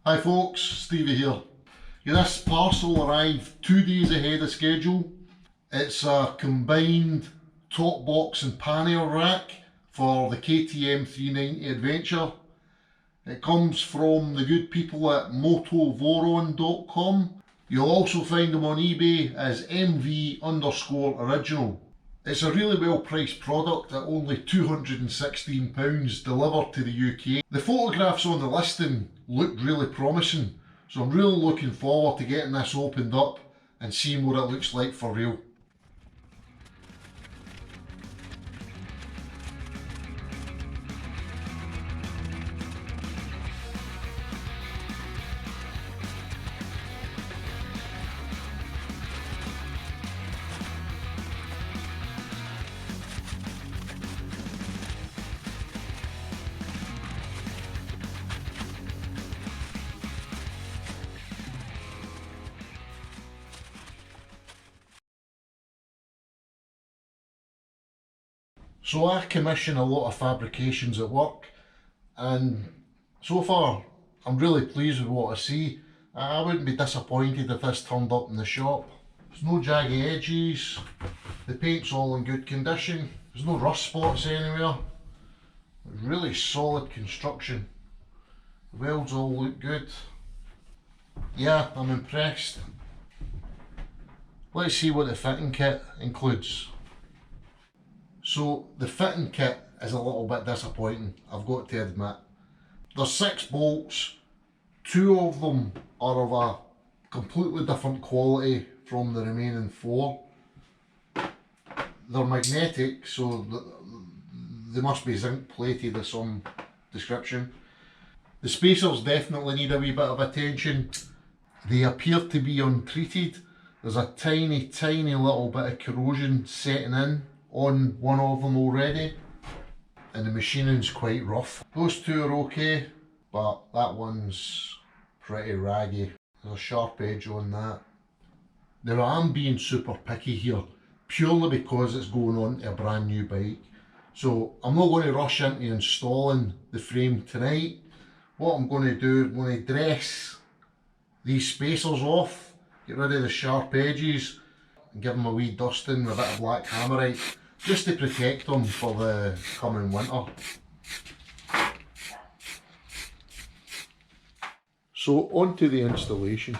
Hi folks, Stevie here. This parcel arrived 2 days ahead of schedule. It's a combined top box and pannier rack for the KTM 390 Adventure. It comes from the good people at MottoVoron.com. You'll also find them on eBay as MV_original. It's a really well priced product at only £216 delivered to the UK. The photographs on the listing looked really promising, so I'm really looking forward to getting this opened up and seeing what it looks like for real. So I commission a lot of fabrications at work, and so far I'm really pleased with what I see. I wouldn't be disappointed if this turned up in the shop. There's no jaggy edges, the paint's all in good condition, there's no rust spots anywhere. It's really solid construction. The welds all look good. Yeah, I'm impressed. Let's see what the fitting kit includes. So the fitting kit is a little bit disappointing, I've got to admit. There's 6 bolts, 2 of them are of a completely different quality from the remaining 4. They're magnetic, so they must be zinc plated of some description. The spacers definitely need a wee bit of attention. They appear to be untreated. There's a tiny little bit of corrosion setting in on one of them already, and the machining's quite rough. Those 2 are okay, but that one's pretty raggy. There's a sharp edge on that. Now I'm being super picky here, purely because it's going on to a brand new bike. So I'm not going to rush into installing the frame tonight. What I'm going to do, I'm going to dress these spacers off, get rid of the sharp edges, and give them a wee dusting with a bit of black hammerite, just to protect them for the coming winter. So on to the installation.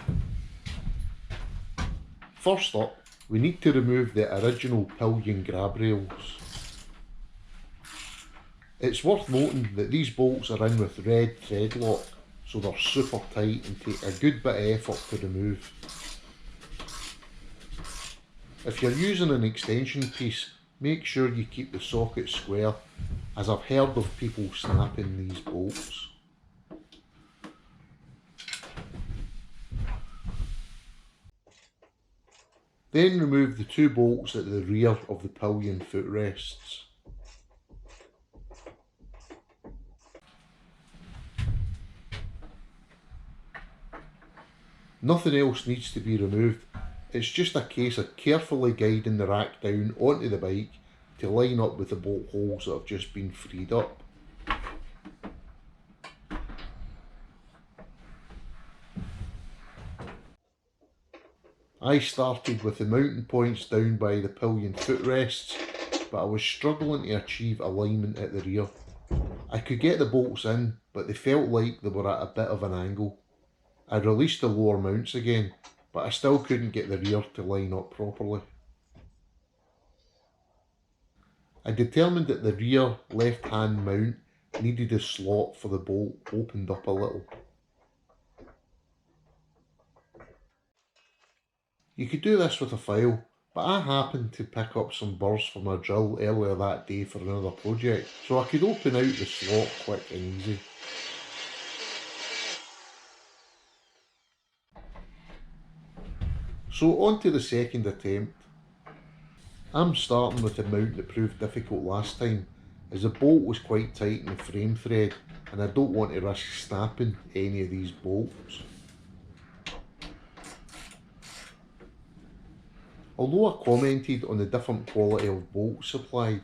First up, we need to remove the original pillion grab rails. It's worth noting that these bolts are in with red thread lock, so they're super tight and take a good bit of effort to remove. If you're using an extension piece, make sure you keep the socket square, as I've heard of people snapping these bolts. Then remove the 2 bolts at the rear of the pillion footrests. Nothing else needs to be removed. It's just a case of carefully guiding the rack down onto the bike to line up with the bolt holes that have just been freed up. I started with the mounting points down by the pillion footrests, but I was struggling to achieve alignment at the rear. I could get the bolts in, but they felt like they were at a bit of an angle. I released the lower mounts again, but I still couldn't get the rear to line up properly. I determined that the rear left hand mount needed a slot for the bolt opened up a little. You could do this with a file, but I happened to pick up some burrs for my drill earlier that day for another project, so I could open out the slot quick and easy. So on to the second attempt. I'm starting with the mount that proved difficult last time, as the bolt was quite tight in the frame thread and I don't want to risk snapping any of these bolts. Although I commented on the different quality of bolts supplied,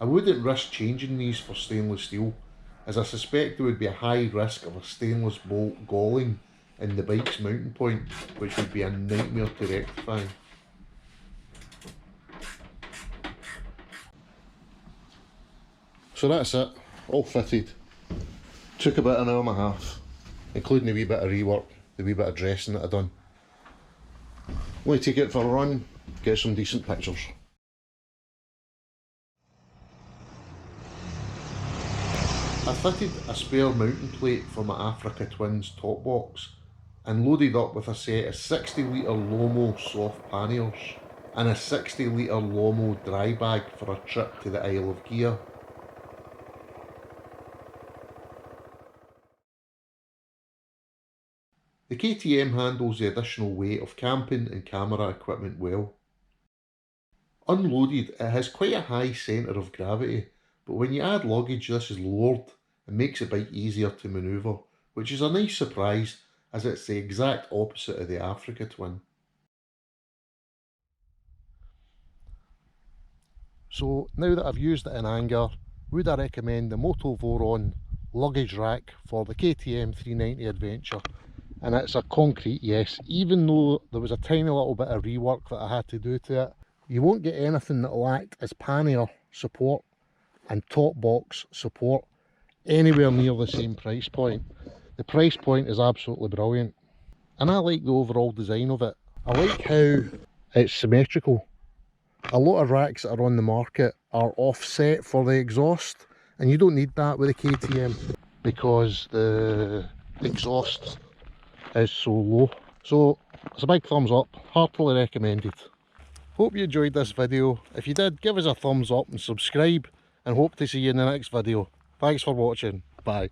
I wouldn't risk changing these for stainless steel, as I suspect there would be a high risk of a stainless bolt galling in the bike's mounting point, which would be a nightmare to rectify. So that's it, all fitted. Took about an hour and a half, including the wee bit of rework, the wee bit of dressing that I done. I'm going to take it for a run, get some decent pictures. I fitted a spare mounting plate for my Africa Twins top box and loaded up with a set of 60 litre Lomo soft panniers and a 60 litre Lomo dry bag for a trip to the Isle of Gia. The KTM handles the additional weight of camping and camera equipment well. Unloaded, it has quite a high centre of gravity, but when you add luggage this is lowered and makes the bike easier to manoeuvre, which is a nice surprise as it's the exact opposite of the Africa Twin. So now that I've used it in anger, would I recommend the Motto Voron luggage rack for the KTM 390 Adventure? And it's a concrete yes, even though there was a tiny little bit of rework that I had to do to it. You won't get anything that will act as pannier support and top box support anywhere near the same price point. The price point is absolutely brilliant, and I like the overall design of it. I like how it's symmetrical. A lot of racks that are on the market are offset for the exhaust, and you don't need that with a KTM because the exhaust is so low. So it's a big thumbs up, heartily recommended. Hope you enjoyed this video. If you did, give us a thumbs up and subscribe, and hope to see you in the next video. Thanks for watching. Bye.